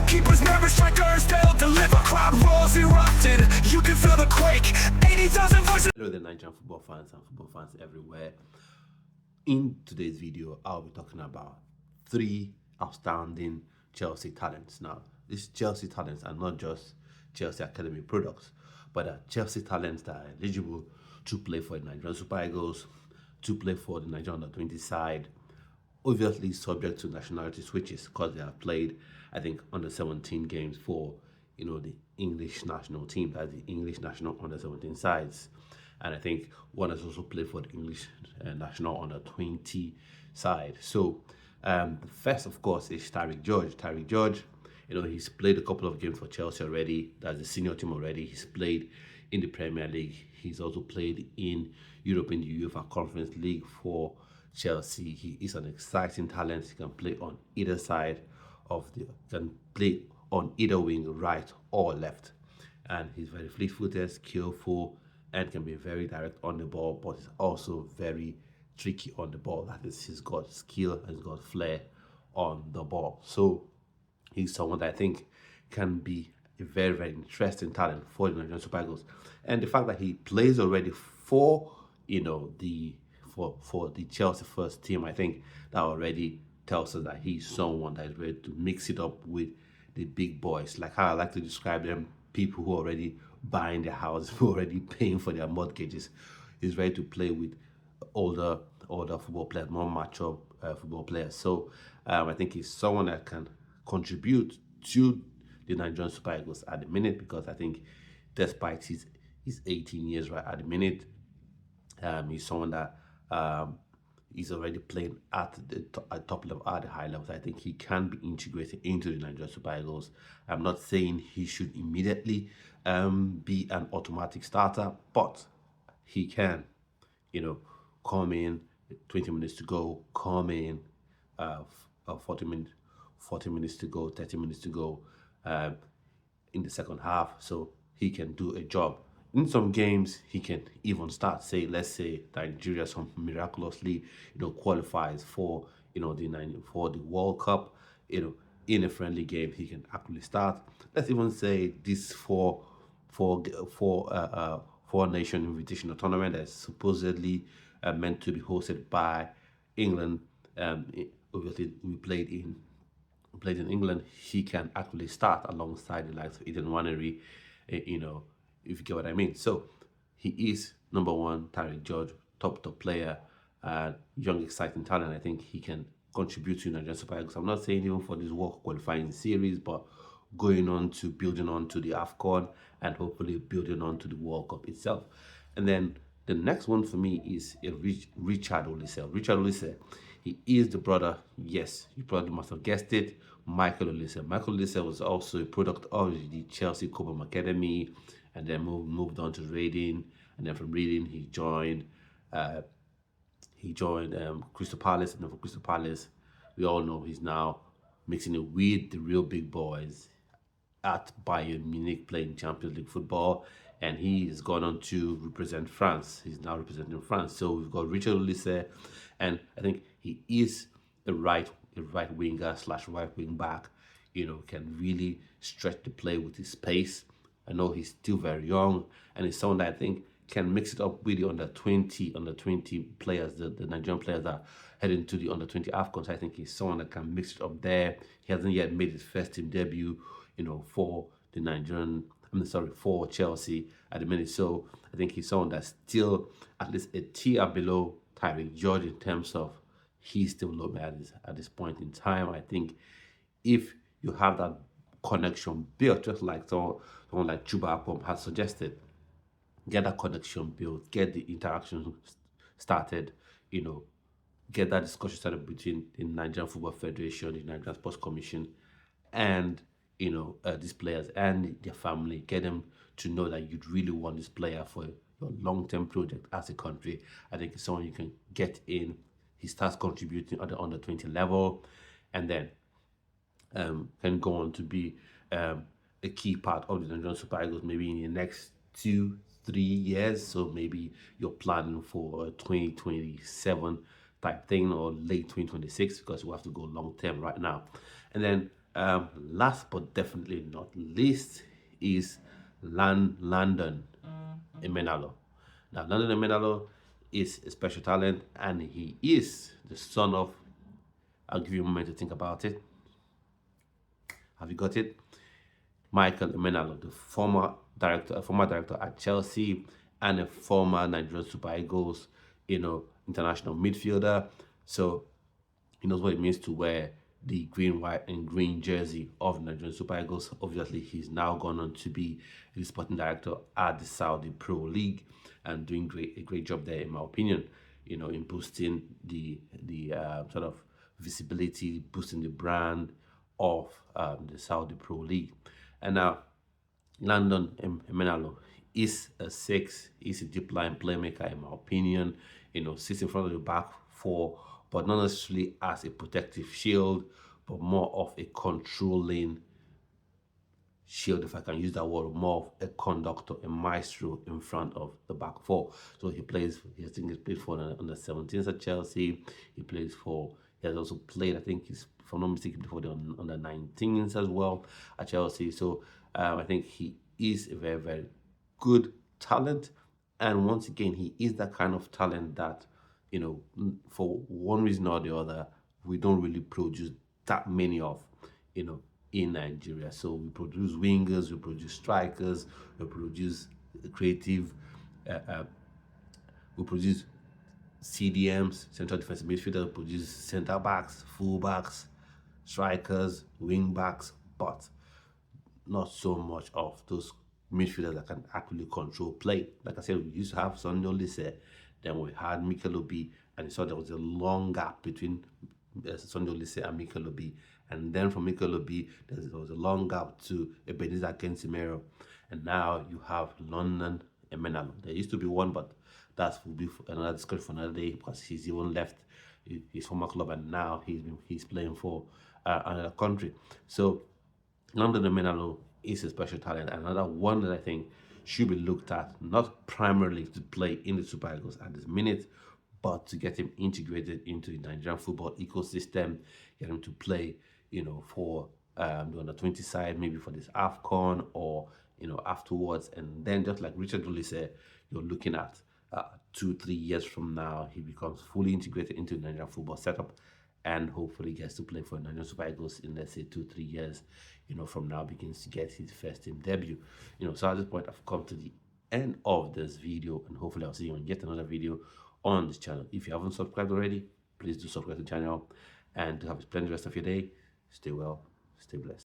Goalkeepers, nervous strikers, they'll deliver. Crowd roars erupted, you can feel the quake. 80,000 voices. Hello there, Nigerian football fans and football fans everywhere. In today's video, I'll be talking about 3 outstanding Chelsea talents. Now, these Chelsea talents are not just Chelsea Academy products, but are Chelsea talents that are eligible to play for the Nigerian Super Eagles, to play for the Nigerian under-20 side, obviously subject to nationality switches because they have played, I think, under 17 games for, the English national team, that's the English national under 17 sides. And I think one has also played for the English national under 20 side. So the first, of course, is Tyrique George. Tyrique George, he's played a couple of games for Chelsea already. That's the senior team already. He's played in the Premier League. He's also played in Europe in the UEFA Conference League for Chelsea. He is an exciting talent. He can play on either side can play on either wing, right or left. And he's very fleet-footed, skillful, and can be very direct on the ball, but he's also very tricky on the ball. That is, he's got skill and he's got flair on the ball. So he's someone that I think can be a very, very interesting talent for the Nigerian Super Eagles. And the fact that he plays already for, for the Chelsea first team, I think that already tells us that he's someone that is ready to mix it up with the big boys. Like how I like to describe them, people who are already buying their houses, who are already paying for their mortgages. He's ready to play with older football players, more mature football players. So I think he's someone that can contribute to the Nigerian Super Eagles at the minute, because I think despite his 18 years right at the minute, he's someone that he's already playing at the top level, at the high levels. I think he can be integrated into the Nigerian Super Eagles. I'm not saying he should immediately be an automatic starter, but he can, come in 20 minutes to go, come in 40 minutes to go, 30 minutes to go in the second half, so he can do a job. In some games, he can even start. Let's say Nigeria miraculously, qualifies for, for the World Cup, in a friendly game, he can actually start. Let's even say this four nation invitational tournament that's supposedly meant to be hosted by England. Obviously, we played in England. He can actually start alongside the likes of Eden Nwaneri, if you get what I mean. So he is number one, Tyrique George, top player, young, exciting talent. I think he can contribute to Nigerian Super Eagles. I'm not saying even for this World qualifying series, but building on to the AFCON and hopefully building on to the World Cup itself. And then the next one for me is Richard Olise. Richard Olise, he is the brother, yes, you probably must have guessed it, Michael Olise. Michael Olise was also a product of the Chelsea Cobham Academy, and then moved on to Reading, and then from Reading he joined Crystal Palace, and then from Crystal Palace, we all know he's now mixing it with the real big boys at Bayern Munich, playing Champions League football, and he has gone on to represent France. He's now representing France. So we've got Richard Olise, and I think he is a right winger / right wing back. Can really stretch the play with his pace. I know he's still very young, and he's someone that I think can mix it up with the under 20 players, the Nigerian players that are heading to the under 20 AFCON. I think he's someone that can mix it up there. He hasn't yet made his first team debut, for for Chelsea at the minute. So I think he's someone that's still at least a tier below Tyrique George in terms of he's still low at this point in time. I think if you have that connection built, just like someone like Chuba Akpom has suggested, get that connection built, get the interaction started, get that discussion started between the Nigerian Football Federation, the Nigerian Sports Commission, and these players and their family. Get them to know that you'd really want this player for your long-term project as a country. I think it's someone you can get in. He starts contributing at the under 20 level, and then can go on to be a key part of the Nigerian Super Eagles maybe in the next 2-3 years. So maybe you're planning for a 2027 type thing or late 2026, because we have to go long term right now. And then Last but definitely not least is Landon Emenalo. Now, Landon Emenalo is a special talent, and he is the son of. I'll give you a moment to think about it. Have you got it? Michael Emenalo, the former director at Chelsea, and a former Nigerian Super Eagles, international midfielder. So he knows what it means to wear the green, white, and green jersey of Nigerian Super Eagles. Obviously, he's now gone on to be the sporting director at the Saudi Pro League and doing a great job there, in my opinion. In boosting the sort of visibility, boosting the brand of the Saudi Pro League. And now, Landon Emenalo is a deep line playmaker, in my opinion. Sits in front of the back four, but not necessarily as a protective shield, but more of a controlling shield, if I can use that word, more of a conductor, a maestro in front of the back four. So he plays, I think he's played for under 17s at Chelsea. He has also played, I think if I'm not mistaken, for the under 19s as well at Chelsea. So I think he is a very, very good talent. And once again, he is that kind of talent that, for one reason or the other, we don't really produce that many of, in Nigeria. So we produce wingers, we produce strikers, we produce creative, we produce CDMs, central defensive midfielders, we produce centre backs, full backs, strikers, wing backs, but not so much of those midfielders that can actually control play. Like I said, we used to have Olise, then we had Mikel Obi, and you saw there was a long gap between Olise and Mikel Obi. And then from Mikel Obi, there was a long gap to Ebenezer Kensimero. And now you have Landon Emenalo. There used to be one, but that will be another discussion for another day, because he's even left his former club and now he's playing for another country. So Landon Emenalo is a special talent, another one that I think should be looked at, not primarily to play in the Super Eagles at this minute, but to get him integrated into the Nigerian football ecosystem, get him to play, for the under-20 side, maybe for this AFCON or, afterwards. And then just like Richard Olise, you're looking at 2-3 years from now, he becomes fully integrated into the Nigerian football setup and hopefully gets to play for Nigerian Super Eagles in, let's say, 2-3 years, from now, begins to get his first team debut. So at this point, I've come to the end of this video, and hopefully I'll see you on yet another video on this channel. If you haven't subscribed already, please do subscribe to the channel, and to have a splendid rest of your day. Stay well, stay blessed.